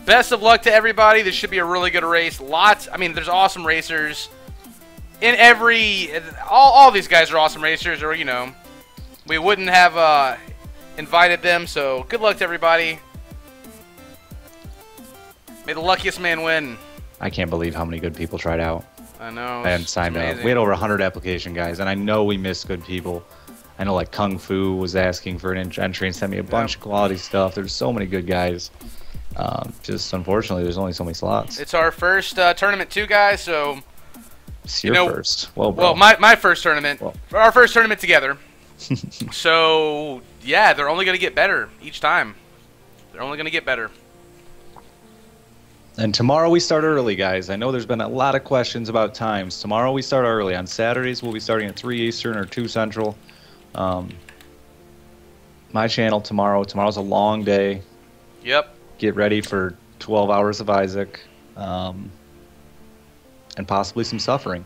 Best of luck to everybody. This should be a really good race. I mean, there's awesome racers. All these guys are awesome racers, or, you know, we wouldn't have invited them, so good luck to everybody. May the luckiest man win. I can't believe how many good people tried out. I know. And signed up. We had over 100 application guys, and I know we missed good people. I know, like, Kung Fu was asking for an entry and sent me a bunch of quality stuff. There's so many good guys. Just, unfortunately, there's only so many slots. It's our first tournament, too, guys, so... It's your first. Well, my first tournament. Well. Our first tournament together. So, yeah, they're only going to get better each time. They're only going to get better. And tomorrow we start early, guys. I know there's been a lot of questions about times. Tomorrow we start early. On Saturdays we'll be starting at 3 Eastern or 2 Central. My channel tomorrow. Tomorrow's a long day. Yep. Get ready for 12 hours of Isaac. And possibly some suffering.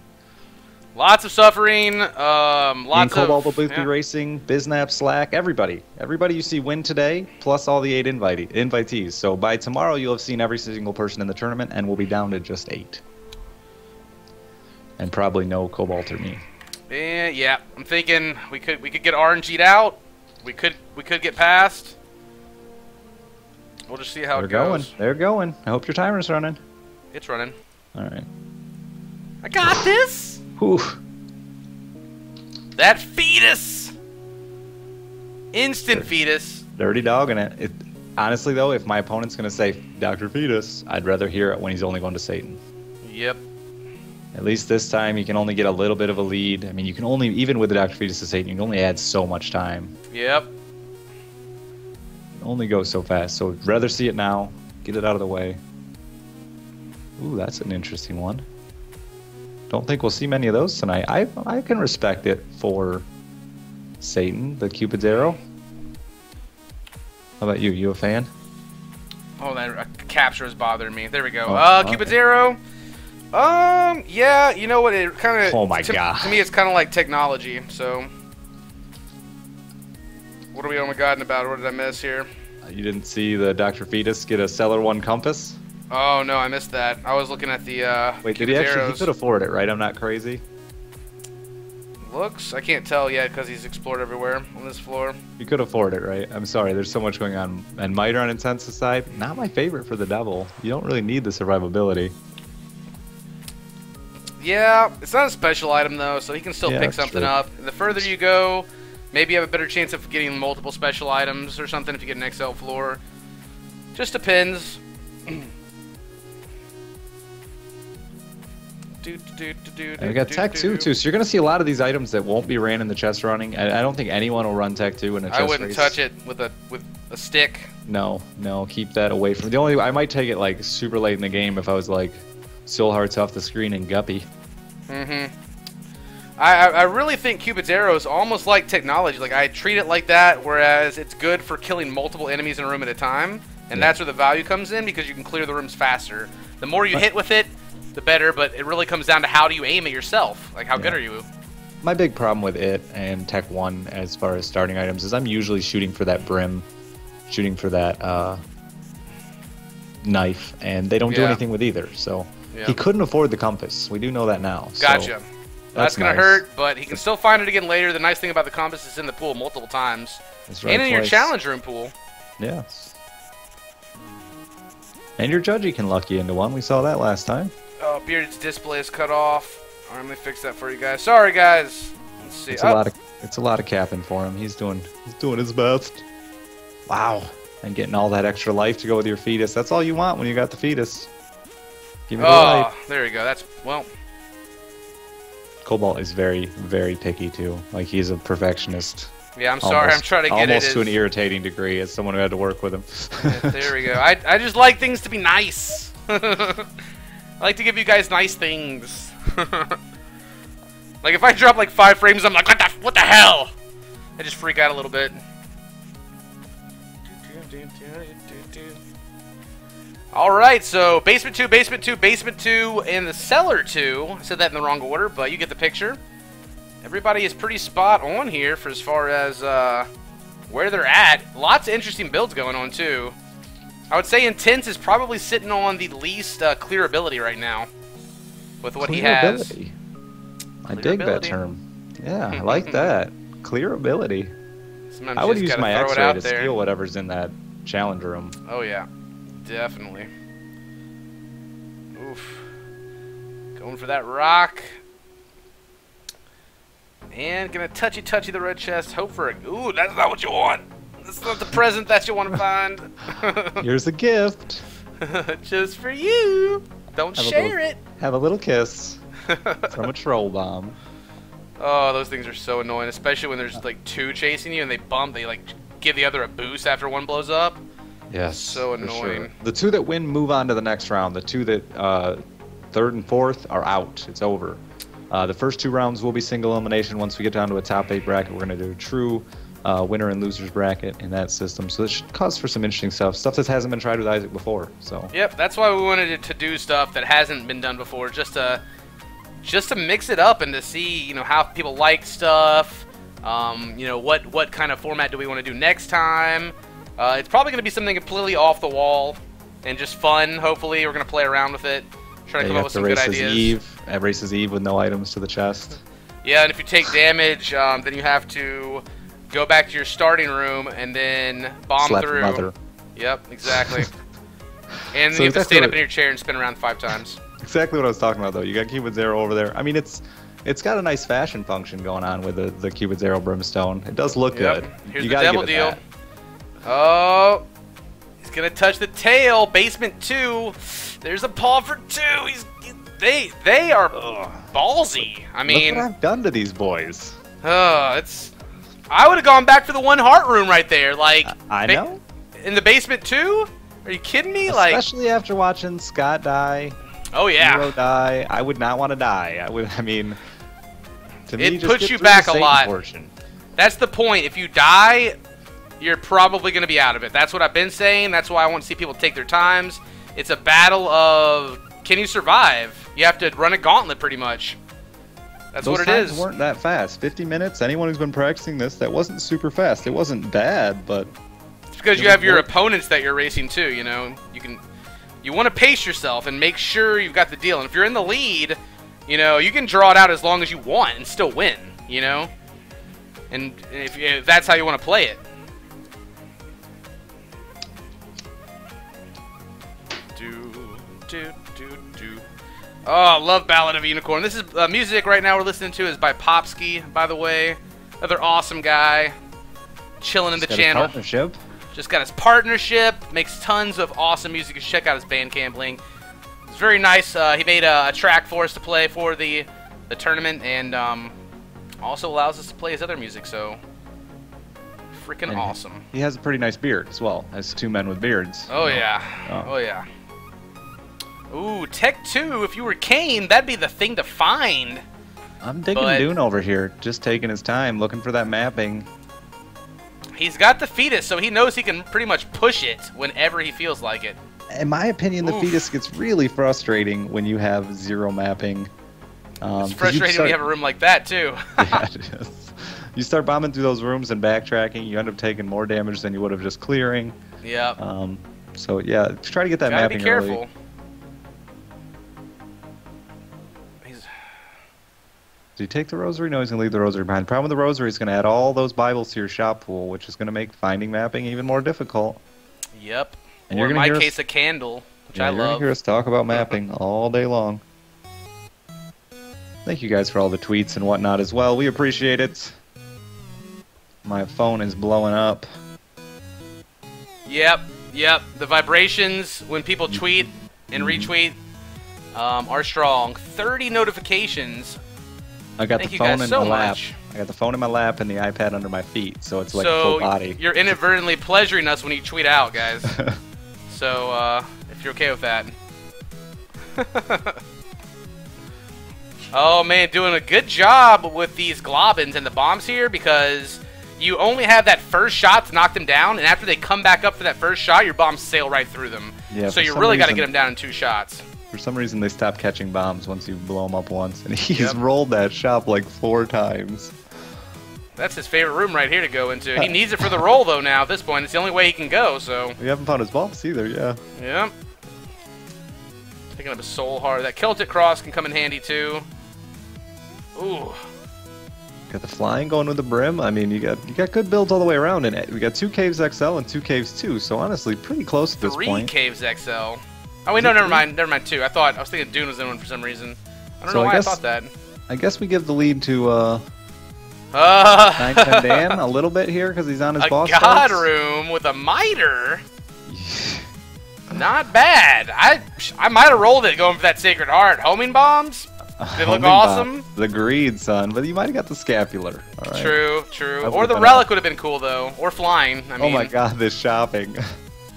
Lots of suffering. Lots of... Cobalt will both be racing. Biznap, Slack, everybody. Everybody you see win today, plus all the 8 invitees. So by tomorrow, you'll have seen every single person in the tournament, and we'll be down to just 8. And probably no Cobalt or me. Yeah, I'm thinking we could get RNG'd out. We could get past. We'll just see how it goes. They're going. I hope your timer's running. It's running. All right. I got this. Whew. That fetus! Instant fetus. Dirty dogging it. Honestly, though, if my opponent's going to say Dr. Fetus, I'd rather hear it when he's only going to Satan. Yep. At least this time, you can only get a little bit of a lead. I mean, you can only, even with the Dr. Fetus to Satan, you can only add so much time. Yep. It only goes so fast. So I'd rather see it now. Get it out of the way. Ooh, that's an interesting one. Don't think we'll see many of those tonight. I can respect it for Satan, the Cupid's arrow. How about you? You a fan? Oh, that capture is bothering me. There we go. Okay. Cupid's arrow. Yeah, you know what? It kind of. Oh my god. To me, it's kind of like technology. So, what are we on my god about? What did I miss here? You didn't see the Dr. Fetus get a Cellar 1 compass? Oh no, I missed that. I was looking at the Wait, did he actually? He could afford it, right? I'm not crazy. Looks, I can't tell yet because he's explored everywhere on this floor. You could afford it, right? I'm sorry, there's so much going on. And Miter on Intensive side, not my favorite for the Devil. You don't really need the survivability. Yeah, it's not a special item though, so he can still pick something up. The further you go, maybe you have a better chance of getting multiple special items or something if you get an XL floor. Just depends. And we got Tech 2 too, so you're going to see a lot of these items that won't be ran in the chest running. I don't think anyone will run Tech 2 in a chest race. I wouldn't touch it with a stick. No, keep that away from. The only I might take it like super late in the game if I was like Soul Hearts off the screen and Guppy. I really think Cupid's arrow is almost like technology. Like I treat it like that, whereas it's good for killing multiple enemies in a room at a time, and that's where the value comes in because you can clear the rooms faster. The more you hit with it, the better, but it really comes down to how do you aim it yourself. Like, how good are you? My big problem with it and Tech 1 as far as starting items is I'm usually shooting for that brim, shooting for that knife, and they don't do anything with either. So he couldn't afford the compass. We do know that now. Gotcha. So that's going to hurt, but he can still find it again later. The nice thing about the compass is in the pool multiple times. And in your challenge room pool. Yeah. And your judgy can luck you into one. We saw that last time. Oh, Bearded's display is cut off. All right, let me fix that for you guys. Sorry, guys. Let's see. It's a lot of capping for him. He's doing his best. Wow. And getting all that extra life to go with your fetus. That's all you want when you got the fetus. Give me the life. There you go. That's Cobalt is very, very picky too. Like he's a perfectionist. Yeah, I'm sorry. I'm trying to get almost to an irritating degree as someone who had to work with him. There we go. I just like things to be nice. I like to give you guys nice things. Like if I drop like 5 frames, I'm like, what the hell? I just freak out a little bit. Alright, so Basement 2, Basement 2, Basement 2, and the Cellar 2. I said that in the wrong order, but you get the picture. Everybody is pretty spot on here for as far as where they're at. Lots of interesting builds going on, too. I would say Intense is probably sitting on the least clearability right now with what he has. I dig that term. Yeah, I like that. Clearability. Sometimes I you would just use gotta my throw it X-ray out to there. steal whatever's in that challenge room. Oh yeah, definitely. Oof. Going for that rock. And gonna touchy the red chest. Hope for a... Ooh, that's not what you want. That's not the present that you want to find. Here's a gift. Just for you. Don't share it. Have a little kiss from a troll bomb. Oh, those things are so annoying, especially when there's like two chasing you and they bump. They like give the other a boost after one blows up. Yes. So annoying. Sure. The two that win move on to the next round. The two that third and fourth are out. It's over. The first 2 rounds will be single elimination. Once we get down to a top 8 bracket, we're going to do a true winner and losers bracket in that system. So this should cause for some interesting stuff that hasn't been tried with Isaac before. So. Yep, that's why we wanted to do stuff that hasn't been done before, just to mix it up and to see, how people like stuff. What kind of format do we want to do next time? It's probably going to be something completely off the wall and just fun. Hopefully, we're going to play around with it, try to come up with some good ideas. Race's Eve with no items to the chest. Yeah, and if you take damage, then you have to go back to your starting room and then bomb through. Mother. Yep, exactly. And then you have to stand up in your chair and spin around 5 times. Exactly what I was talking about, though. You got Cupid Zero over there. I mean, it's got a nice fashion function going on with the Cupid Zero Brimstone. It does look good. Here's the devil deal. Oh, he's gonna touch the tail. Basement 2. There's a paw for 2. They are ballsy. I mean, look what I've done to these boys. I would have gone back for the 1 heart room right there. Like, I know. In the basement 2? Are you kidding me? Especially after watching Scott die. Oh yeah. Hero die. I would not want to die. To me, it puts you back a lot. Portion. That's the point. If you die, you're probably going to be out of it. That's what I've been saying. That's why I want to see people take their times. It's a battle of, can you survive? You have to run a gauntlet pretty much. That's what it is. Those times weren't that fast. 50 minutes. Anyone who's been practicing this, that wasn't super fast. It wasn't bad, but it's because you have your opponents that you're racing too. You want to pace yourself and make sure you've got the deal. And if you're in the lead, you can draw it out as long as you want and still win. And if that's how you want to play it. Oh, I love Ballad of a Unicorn. This is music right now we're listening to is by Popsky, by the way. Another awesome guy. Chilling in the channel. Partnership. Just got his partnership. Makes tons of awesome music. You should check out his Bandcamp link. It's very nice. He made a track for us to play for the tournament, and also allows us to play his other music, so freaking awesome. He has a pretty nice beard as well, as 2 men with beards. Oh, yeah. Oh, yeah. Ooh, Tech 2, if you were Kane, that'd be the thing to find. I'm digging Dune over here, just taking his time, looking for that mapping. He's got the fetus, so he knows he can pretty much push it whenever he feels like it. In my opinion, the fetus gets really frustrating when you have 0 mapping. It's frustrating when you have a room like that, too. Yeah, it is. You start bombing through those rooms and backtracking, you end up taking more damage than you would have just clearing. Yeah. So, yeah, try to get that mapping be careful. early. Do you take the rosary? No, he's going to leave the rosary behind. The problem with the rosary is going to add all those Bibles to your shop pool, which is going to make finding mapping even more difficult. Yep. And or in my case, a candle, which I love. You're going to hear us talk about mapping all day long. Thank you guys for all the tweets and whatnot as well. We appreciate it. My phone is blowing up. Yep. The vibrations when people tweet and retweet are strong. 30 notifications. I got the phone in my lap. I got the phone in my lap and the iPad under my feet, so it's like full body. You're inadvertently pleasuring us when you tweet out, guys. So, if you're okay with that. Oh, man, doing a good job with these globins and the bombs here because you only have that first shot to knock them down, and after they come back up for that first shot, your bombs sail right through them. Yeah, so you really got to get them down in 2 shots. For some reason, they stopped catching bombs once you blow them up once, and he's rolled that shop like 4 times. That's his favorite room right here to go into. He needs it for the roll, though, now at this point. It's the only way he can go, so... We haven't found his boss either, yeah. Yep. Picking up a soul heart. That Celtic Cross can come in handy, too. Ooh. Got the flying going with the brim. I mean, you got good builds all the way around, and we got 2 Caves XL and 2 Caves 2, so honestly, pretty close at this point. 3 Caves XL. Oh, wait, no, never mind. Never mind, 2. I was thinking Dune was in one for some reason. I don't know why I thought that. I guess we give the lead to, 910 Dan a little bit here because he's on his boss fights. A god fights. room with a miter. Not bad. I might have rolled it going for that Sacred Heart. Homing bombs? Did it look awesome? The greed, son. But you might have got the scapular. All right. True, true. Or the relic would have been cool, though. Or flying. I mean, oh my god, this shopping.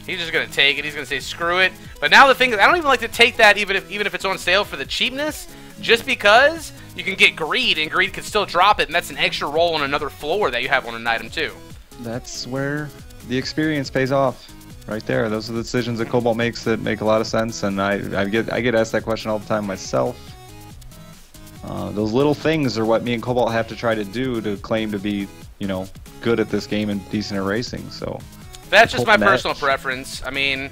He's just going to take it. He's going to say, screw it. But now the thing is, I don't even like to take that even if it's on sale for the cheapness. Just because you can get greed, and greed can still drop it, and that's an extra roll on another floor that you have on an item, too. That's where the experience pays off. Right there. Those are the decisions that Cobalt makes that make a lot of sense, and I get asked that question all the time myself. Those little things are what me and Cobalt have to try to do to claim to be, you know, good at this game and decent at racing. So that's just my personal preference. I mean,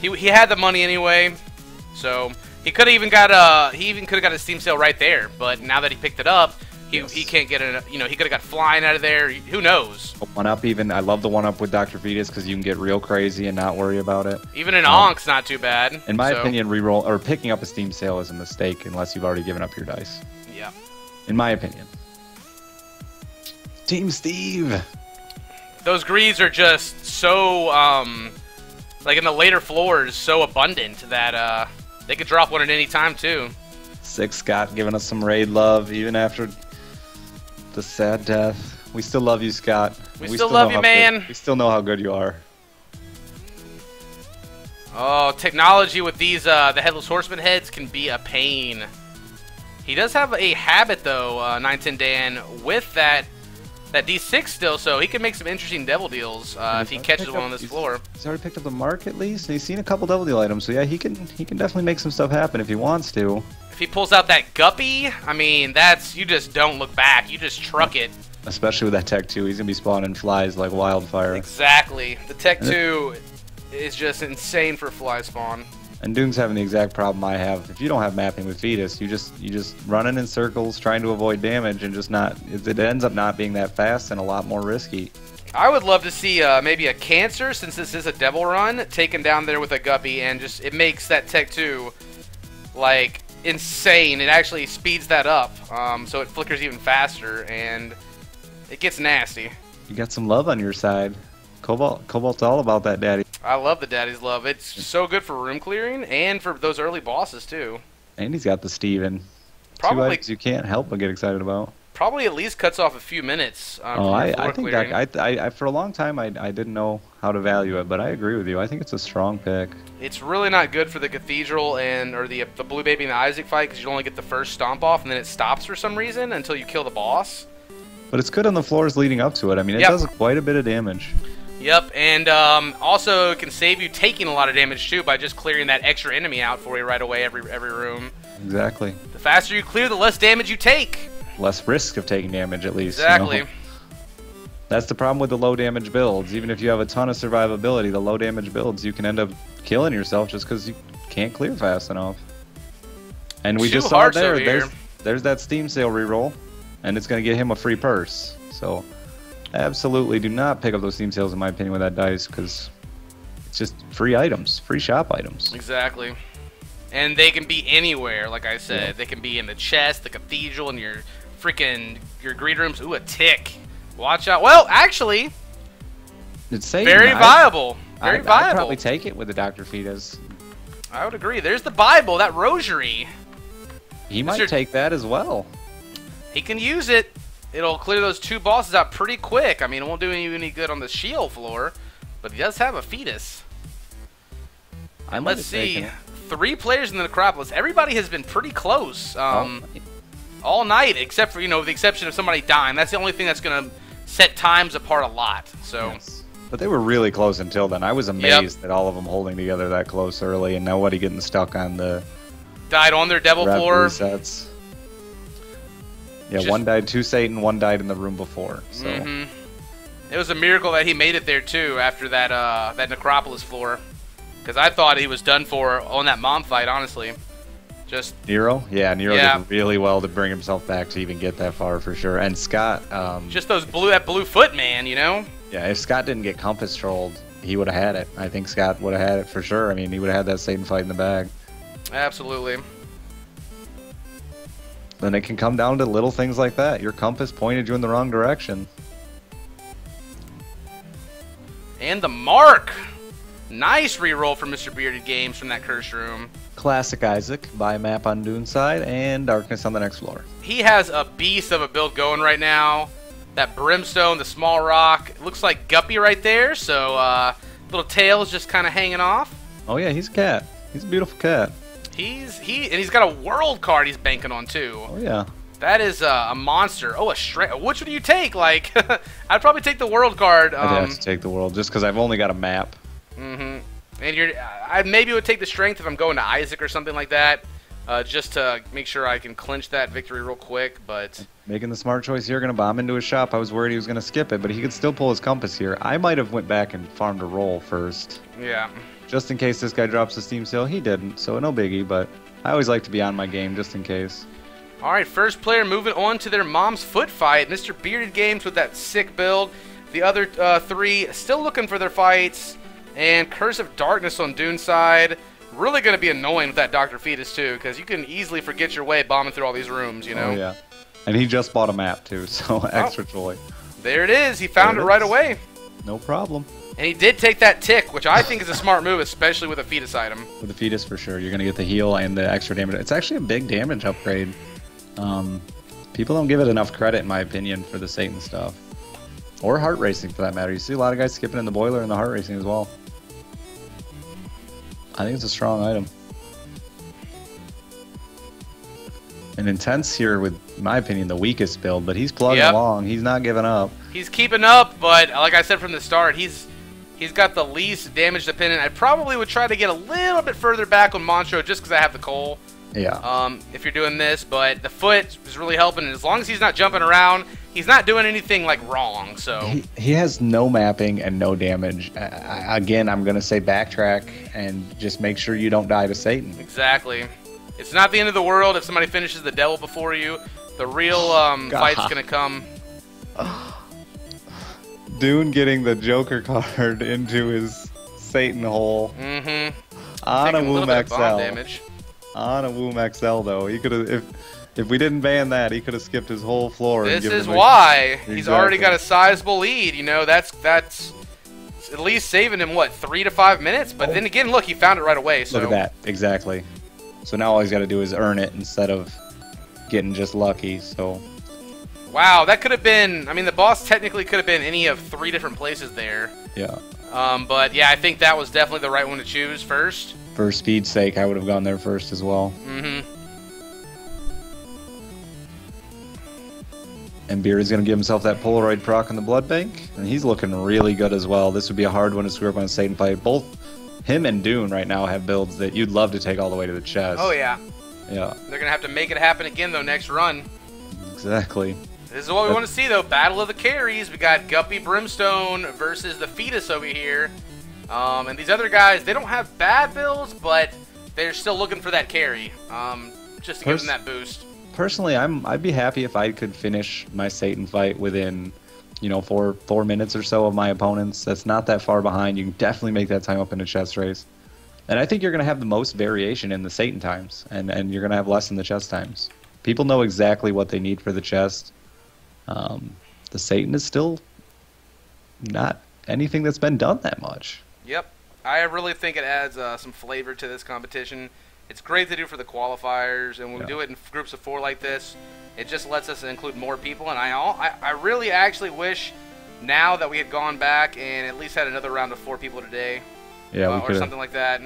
he had the money anyway, so he could have even got a Steam sale right there. But now that he picked it up, he can't get it. You know, he could have got flying out of there. Who knows? One up even. I love the one up with Dr. Vetus because you can get real crazy and not worry about it. Even an Onk's not too bad. In my opinion, reroll or picking up a Steam sale is a mistake unless you've already given up your dice. Yeah. In my opinion. Team Steve. Those greaves are just so like in the later floors, so abundant that they could drop one at any time too. Six Scott giving us some raid love even after the sad death. We still love you, Scott. We still love you, man. We still know how good you are. Oh, technology with these the Headless Horseman heads can be a pain. He does have a habit though, 910 Dan, with that D6 still, so he can make some interesting devil deals if he catches one on this floor. He's already picked up the mark at least, and he's seen a couple devil deal items, so yeah, he can definitely make some stuff happen if he wants to. If he pulls out that guppy, I mean, you just don't look back. You just truck it. Especially with that Tech 2, he's going to be spawning flies like wildfire. Exactly. The Tech 2 is just insane for fly spawn. And Doom's having the exact problem I have. If you don't have mapping with Fetus, you just running in circles trying to avoid damage and just not. It ends up not being that fast and a lot more risky. I would love to see maybe a Cancer, since this is a Devil Run, taken down there with a Guppy, and just it makes that Tech 2 like insane. It actually speeds that up, so it flickers even faster, and it gets nasty. You got some love on your side. Cobalt's all about that, daddy. I love the daddy's love. It's so good for room clearing and for those early bosses too. And he's got the Steven. Probably 2 items you can't help but get excited about. Probably at least cuts off a few minutes. I think that for a long time I didn't know how to value it, but I agree with you. I think it's a strong pick. It's really not good for the Cathedral or the Blue Baby and the Isaac fight because you only get the first stomp off and then it stops for some reason until you kill the boss. But it's good on the floors leading up to it. I mean, it does quite a bit of damage. Yep, and also it can save you taking a lot of damage too by just clearing that extra enemy out for you right away every room. Exactly. The faster you clear, the less damage you take. Less risk of taking damage, at least. Exactly. You know? That's the problem with the low damage builds. Even if you have a ton of survivability, the low damage builds, you can end up killing yourself just because you can't clear fast enough. And we just saw it there. There's that Steam sale reroll, and it's going to get him a free purse. So absolutely do not pick up those Steam sales, in my opinion, with that dice, because it's just free items, free shop items. Exactly. And they can be anywhere, like I said. Yeah. They can be in the chest, the cathedral, and your greed rooms. Ooh, a tick. Watch out. Well, actually, it's safe. Very viable. Very viable. I'd probably take it with the Dr. Fetus. I would agree. There's the Bible, that rosary. He might take that as well. He can use it. It'll clear those 2 bosses out pretty quick. I mean, it won't do any good on the shield floor, but he does have a Fetus. And let's see. 3 players in the Necropolis. Everybody has been pretty close all night, except for, the exception of somebody dying. That's the only thing that's going to set times apart a lot. So, yes. But they were really close until then. I was amazed at all of them holding together that close early and nobody getting stuck on the... Died on their devil floor. Resets. Yeah, one died to Satan, one died in the room before. So it was a miracle that he made it there too after that that necropolis floor, because I thought he was done for on that mom fight. Honestly, just Nero. Yeah, Nero did really well to bring himself back to even get that far for sure. And Scott, just that blue foot man, you know. Yeah, if Scott didn't get compass trolled, he would have had it. I think Scott would have had it for sure. I mean, he would have had that Satan fight in the bag. Absolutely. Then it can come down to little things like that. Your compass pointed you in the wrong direction. And the mark. Nice reroll for Mr. Bearded Games from that cursed room. Classic Isaac, buy map on Dune side, and darkness on the next floor. He has a beast of a build going right now. That brimstone, the small rock. It looks like Guppy right there, so little tail's just kind of hanging off. Oh yeah, he's a cat. He's a beautiful cat. He's got a world card he's banking on too. Oh yeah. That is a monster. Oh, which one do you take? Like, I'd probably take the world card. I'd have to take the world just because I've only got a map. And I maybe would take the strength if I'm going to Isaac or something like that, just to make sure I can clinch that victory real quick. But making the smart choice here, gonna bomb into his shop. I was worried he was gonna skip it, but he could still pull his compass here. I might have went back and farmed a roll first. Yeah. Just in case this guy drops the steam sale. He didn't, so no biggie. But I always like to be on my game just in case. All right, first player moving on to their mom's foot fight. Mr. Bearded Games with that sick build. The other three still looking for their fights. And Curse of Darkness on Dune side. Really going to be annoying with that Dr. Fetus, too, because you can easily forget your way bombing through all these rooms, you know? Oh, yeah. And he just bought a map, too, so extra joy. There it is. He found it right away. No problem. And he did take that tick, which I think is a smart move, especially with a Fetus item. With the Fetus, for sure. You're going to get the heal and the extra damage. It's actually a big damage upgrade. People don't give it enough credit, in my opinion, for the Satan stuff. Or heart racing, for that matter. You see a lot of guys skipping in the boiler and the heart racing as well. I think it's a strong item. And Intense here with, in my opinion, the weakest build, but he's plugging along. He's not giving up. He's keeping up, but like I said from the start, he's got the least damage dependent. I probably would try to get a little bit further back on Monstro just because I have the coal. Yeah. If you're doing this, but the foot is really helping, and as long as he's not jumping around, he's not doing anything like wrong. So he has no mapping and no damage. Again, I'm gonna say backtrack and just make sure you don't die to Satan. Exactly. It's not the end of the world if somebody finishes the devil before you. The real fight's gonna come. Dune getting the Joker card into his Satan hole. On a Womb XL. On a Womb XL though, he could have if we didn't ban that, he could have skipped his whole floor. This is why he's already got a sizable lead. You know, that's at least saving him what 3 to 5 minutes. But then again, look, he found it right away. So look at that, exactly. So now all he's got to do is earn it instead of getting just lucky. So wow, that could have been. I mean, the boss technically could have been any of 3 different places there. Yeah. But yeah, I think that was definitely the right one to choose first. For speed's sake, I would have gone there first as well. And Beard is going to give himself that Polaroid proc in the blood bank, and he's looking really good as well. This would be a hard one to screw up on a Satan fight. Both him and Dune right now have builds that you'd love to take all the way to the chest. Oh yeah. Yeah. They're going to have to make it happen again though next run. Exactly. This is what we want to see though. Battle of the carries. We got Guppy Brimstone versus the Fetus over here. And these other guys, they don't have bad builds, but they're still looking for that carry, just to give them that boost. Personally, I'd be happy if I could finish my Satan fight within, you know, 4 minutes or so of my opponents. That's not that far behind. You can definitely make that time up in a chest race. And I think you're going to have the most variation in the Satan times, and you're going to have less in the chest times. People know exactly what they need for the chest. The Satan is still not anything that's been done that much. Yep. I really think it adds some flavor to this competition. It's great to do for the qualifiers, and when we do it in groups of 4 like this, it just lets us include more people. And I really actually wish now that we had gone back and at least had another round of 4 people today, or something like that.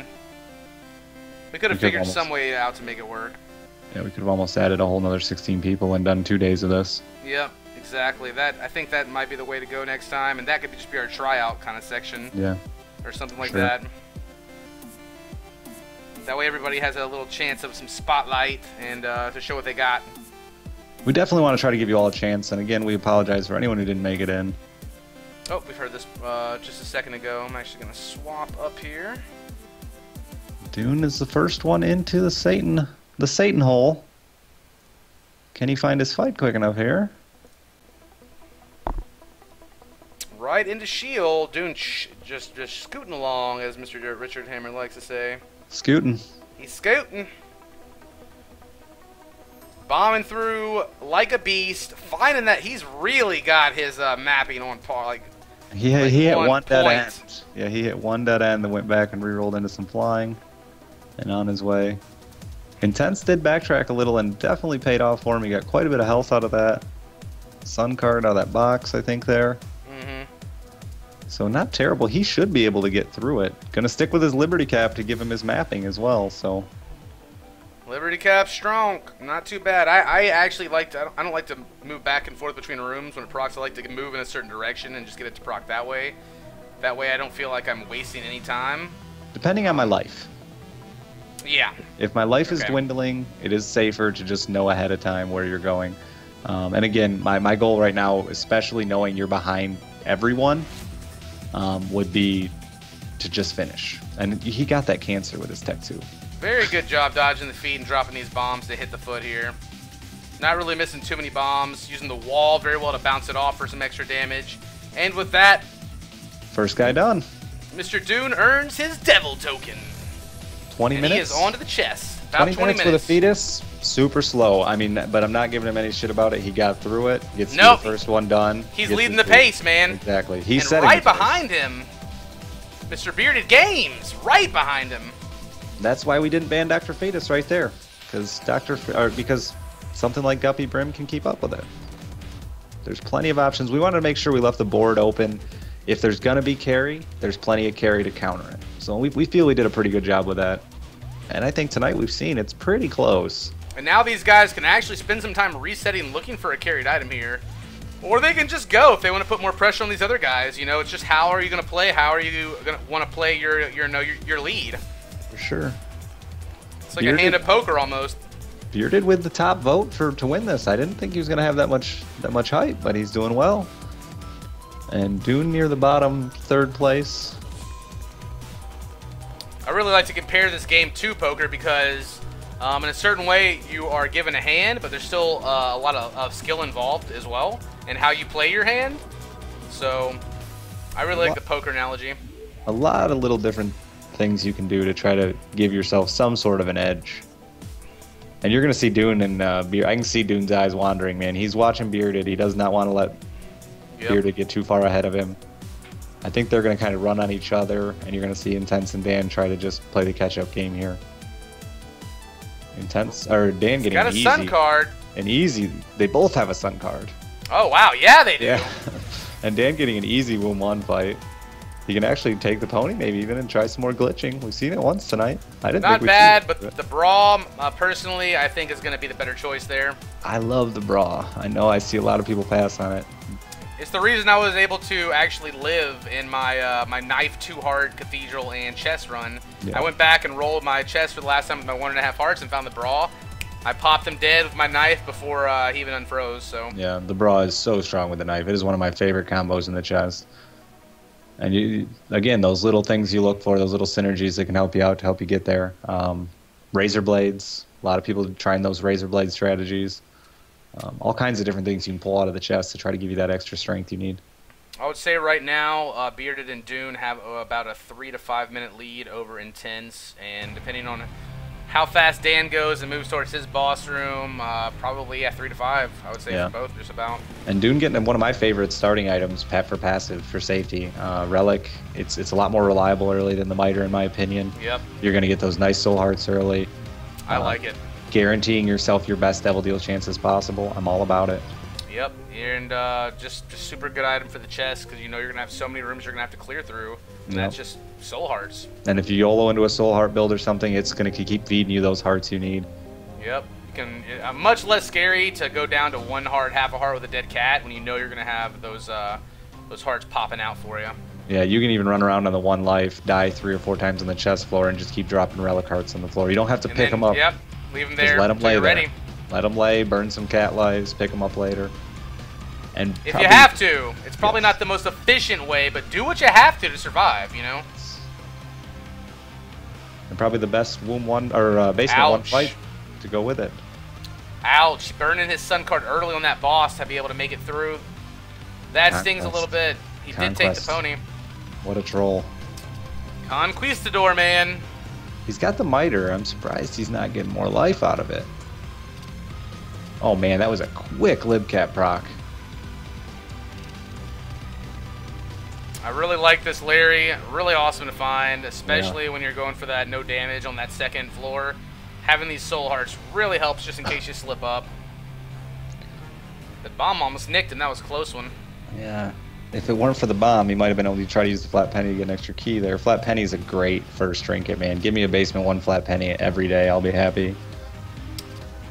We could have figured some way out to make it work. Yeah, we could have almost added a whole another 16 people and done 2 days of this. Yep, exactly. I think that might be the way to go next time, and that could just be our tryout kind of section. Yeah. Or something like that. That way everybody has a little chance of some spotlight and to show what they got. We definitely want to try to give you all a chance, and again, we apologize for anyone who didn't make it in. Oh, we've heard this just a second ago. I'm actually going to swap up here. Dune is the first one into the Satan hole. Can he find his fight quick enough here? Right into shield. Dune just scooting along, as Mr. Richard Hammer likes to say. Scooting. He's scooting. Bombing through like a beast, finding that he's really got his mapping on par. Like he hit one dead point. end. Yeah, he hit one dead end, then went back and re-rolled into some flying, and on his way. Intense did backtrack a little and definitely paid off for him. He got quite a bit of health out of that. Sun card out of that box, I think there. So not terrible. He should be able to get through it. Gonna stick with his Liberty Cap to give him his mapping as well. So Liberty Cap strong, not too bad. I actually like to. I don't like to move back and forth between rooms when it procs. I like to move in a certain direction and just get it to proc that way. That way I don't feel like I'm wasting any time. Depending on my life. Yeah. If my life is dwindling, it is safer to just know ahead of time where you're going. And again, my goal right now, especially knowing you're behind everyone, would be to just finish. And he got that cancer with his tech too. Very good job dodging the feet and dropping these bombs to hit the foot here. Not really missing too many bombs. Using the wall very well to bounce it off for some extra damage. And with that, first guy done. Mr. Dune earns his devil token. 20 minutes? He is on to the chest. About 20 minutes with a fetus. Super slow. I mean, but I'm not giving him any shit about it. He got through it. Gets the first one done. He's leading the pace, man. Exactly. He's and right behind him, Mr. Bearded Games. Right behind him. That's why we didn't ban Dr. Fetus right there. Because something like Guppy Brim can keep up with it. There's plenty of options. We wanted to make sure we left the board open. If there's going to be carry, there's plenty of carry to counter it. So we feel we did a pretty good job with that. And I think tonight we've seen it's pretty close. And now these guys can actually spend some time resetting, looking for a carried item here. Or they can just go if they want to put more pressure on these other guys. You know, it's just how are you going to play? How are you going to want to play your lead? For sure. It's like a hand of poker almost. Bearded with the top vote to win this. I didn't think he was going to have that much hype, but he's doing well. And Dune near the bottom, third place. I really like to compare this game to poker because in a certain way you are given a hand, but there's still a lot of skill involved as well and how you play your hand. So I really like the poker analogy. A lot of little different things you can do to try to give yourself some sort of an edge. And you're going to see Dune and Bearded. I can see Dune's eyes wandering, man. He's watching Bearded. He does not want to let Bearded get too far ahead of him. I think they're going to kind of run on each other, and you're going to see Intense and Dan try to just play the catch-up game here. Dan getting got a easy. sun card. An easy. They both have a sun card. Oh, wow. Yeah, they do. Yeah. And Dan getting an easy Womb 1 fight. He can actually take the pony maybe even and try some more glitching. We've seen it once tonight. Not bad, but the Brawl, personally, I think is going to be the better choice there. I love the Brawl. I know I see a lot of people pass on it. It's the reason I was able to actually live in my my Knife 2 Heart Cathedral and chess run. Yeah. I went back and rolled my chess for the last time with my 1.5 hearts and found the Brawl. I popped him dead with my knife before he even unfroze. So yeah, the Brawl is so strong with the knife. It is one of my favorite combos in the chess. And again, those little things you look for, those little synergies that can help you out to help you get there. Razor blades. A lot of people trying those razor blade strategies. All kinds of different things you can pull out of the chest to try to give you that extra strength you need. I would say right now, Bearded and Dune have about a 3 to 5 minute lead over Intense, and depending on how fast Dan goes and moves towards his boss room, probably 3 to 5. I would say for both, just about. And Dune getting one of my favorite starting items, for passive for safety. Relic. It's a lot more reliable early than the Miter, in my opinion. Yep. You're gonna get those nice soul hearts early. I like it. Guaranteeing yourself your best Devil Deal chances possible. I'm all about it. Yep, and just super good item for the chest because you know you're gonna have so many rooms you're gonna have to clear through, and that's just soul hearts. And if you YOLO into a soul heart build or something, it's gonna keep feeding you those hearts you need. Yep, you can. Much less scary to go down to 1 heart, half a heart with a dead cat when you know you're gonna have those hearts popping out for you. Yeah, you can even run around on the 1 life, die 3 or 4 times on the chest floor, and just keep dropping relic hearts on the floor. You don't have to pick them up. Yep. Leave them there. Just let them lay ready. Let him lay, burn some cat lives, pick them up later. And if you have to, it's probably not the most efficient way, but do what you have to survive, you know? And probably the best womb one or basement one fight to go with it. Ouch! Burning his sun card early on that boss to be able to make it through. That stings a little bit. He did take the pony. What a troll. Conquistador, man. He's got the miter. I'm surprised he's not getting more life out of it. Oh man, that was a quick libcat proc. I really like this Larry. Really awesome to find, especially when you're going for that no damage on that second floor. Having these soul hearts really helps just in case you slip up. The bomb almost nicked him. That was a close one. Yeah. If it weren't for the bomb, he might have been able to try to use the flat penny to get an extra key there. Flat penny is a great first trinket, man. Give me a basement one flat penny every day. I'll be happy.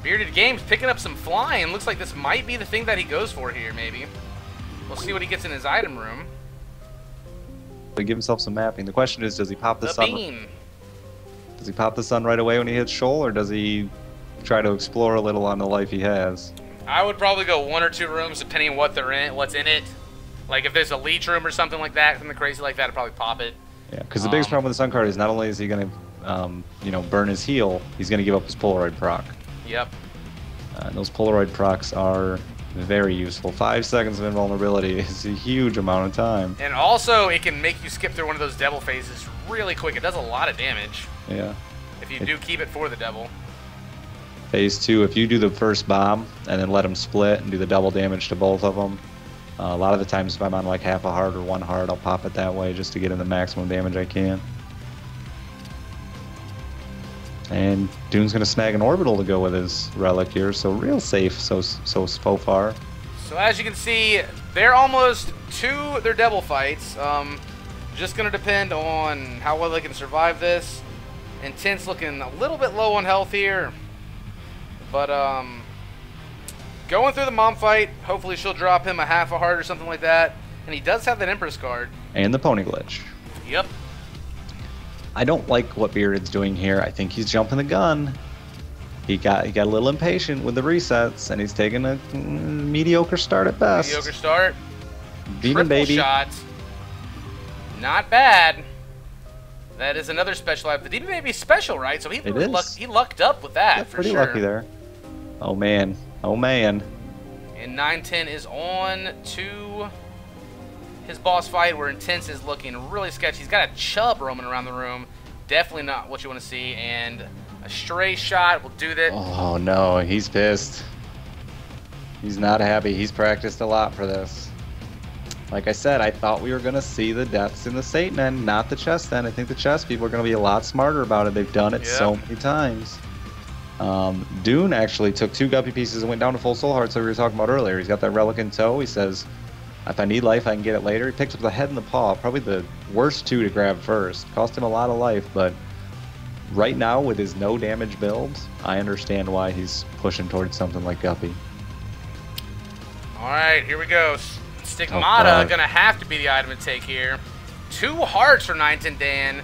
Bearded Games picking up some flying. Looks like this might be the thing that he goes for here, maybe. We'll see what he gets in his item room. Give himself some mapping. The question is, does he pop the sun? Beam. Does he pop the sun right away when he hits Shoal, or does he try to explore a little on the life he has? I would probably go 1 or 2 rooms depending on what they're in, what's in it. Like if there's a leech room or something like that, something crazy like that, I'd probably pop it. Yeah, because the biggest problem with the sun card is not only is he going to, you know, burn his heal, he's going to give up his Polaroid proc. Yep. And those Polaroid procs are very useful. 5 seconds of invulnerability is a huge amount of time. And also, it can make you skip through one of those devil phases really quick. It does a lot of damage. Yeah. If you do keep it for the devil. Phase 2, if you do the first bomb and then let them split and do the double damage to both of them, a lot of the times if I'm on like half a heart or 1 heart, I'll pop it that way just to get in the maximum damage I can. And Dune's going to snag an orbital to go with his relic here, so real safe so far. So as you can see, they're almost to their devil fights. Just going to depend on how well they can survive this. Intense looking a little bit low on health here. But going through the mom fight, hopefully she'll drop him a half a heart or something like that. And he does have that Empress card. And the pony glitch. Yep. I don't like what Bearded's doing here. I think he's jumping the gun. He got a little impatient with the resets, and he's taking a mediocre start at best. Mediocre start. Demon Baby. Shot. Not bad. That is another special item. The Demon Baby's special, right? So he lucked up with that, for pretty sure. Lucky there. Oh man. Oh man. And 910 is on to his boss fight where Intense is looking really sketchy. He's got a chub roaming around the room. Definitely not what you want to see. And a stray shot will do that. Oh no, he's pissed. He's not happy. He's practiced a lot for this. Like I said, I thought we were going to see the deaths in the Satan end, not the chest end. I think the chest people are going to be a lot smarter about it. They've done it so many times. Dune actually took 2 guppy pieces and went down to full soul hearts that we were talking about earlier. He's got that relic in tow. He says, if I need life, I can get it later. He picks up the head and the paw, probably the worst 2 to grab first. Cost him a lot of life, but right now with his no damage build, I understand why he's pushing towards something like guppy. All right, here we go. Stigmata gonna have to be the item to take here. 2 hearts for 910 Dan.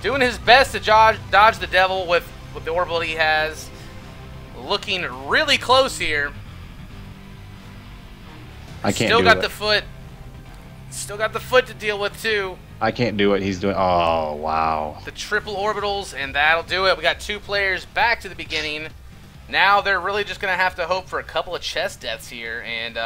Doing his best to dodge the devil with the orbital he has. Looking really close here. I can't Still do got it. the foot. Still got the foot to deal with too. I can't do it. He's doing. Oh wow. The triple orbitals, and that'll do it. We got 2 players back to the beginning. Now they're really just gonna have to hope for a couple of chest deaths here. And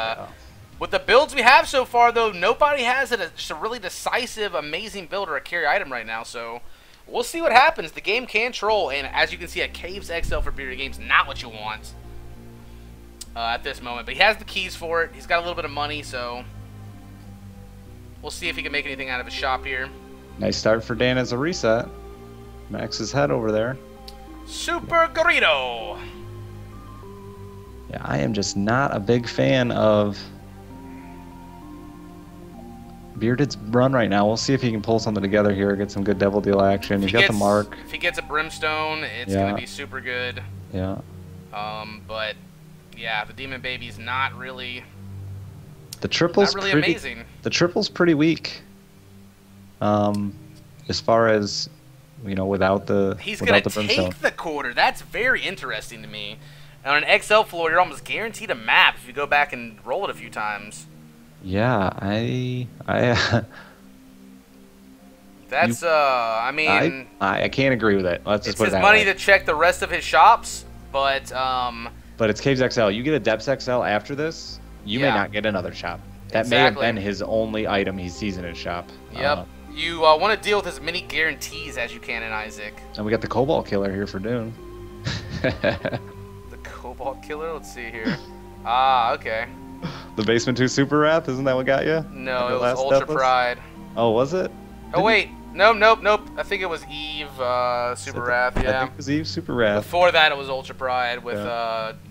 with the builds we have so far, though, nobody has just a really decisive, amazing build or a carry item right now. So we'll see what happens. The game can troll, and as you can see, a Caves XL for Bearded Games, not what you want at this moment. But he has the keys for it. He's got a little bit of money, so we'll see if he can make anything out of his shop here. Nice start for Dan as a reset. Max's head over there. Super Garrido. Yeah, I am just not a big fan of Bearded's run right now. We'll see if he can pull something together here, get some good Devil Deal action. He's got the mark. If he gets a Brimstone, it's going to be super good. Yeah. But yeah, the Demon Baby's not really. The triple's not really amazing. The triple's pretty weak. As far as without the he's going to take the quarter. That's very interesting to me. And on an XL floor, you're almost guaranteed a map if you go back and roll it a few times. Yeah, I That's I mean, I can't agree with it. Let's just it's put it his that money way. to check the rest of his shops, but But it's Caves XL. You get a Depths XL after this, you may Yeah. not get another shop. That may Exactly. have been his only item he sees in his shop. Yep. You want to deal with as many guarantees as you can in Isaac. And we got the Cobalt Killer here for Dune. The Cobalt Killer? Let's see here. Ah, okay. The Basement 2 Super Wrath, isn't that what got you? No, it was Ultra Pride. Oh, was it? Oh, wait. Nope. I think it was Eve Super Wrath, I yeah. think it was Eve Super Wrath. Before that, it was Ultra Pride with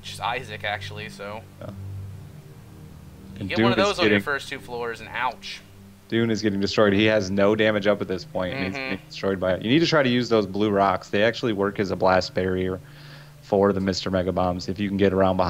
just Isaac, actually, so. Yeah. You And get Dune one of is those on your getting- first 2 floors, and ouch. Dune is getting destroyed. He has no damage up at this point, and he's getting destroyed by it. You need to try to use those blue rocks. They actually work as a blast barrier for the Mr. Mega Bombs if you can get around behind.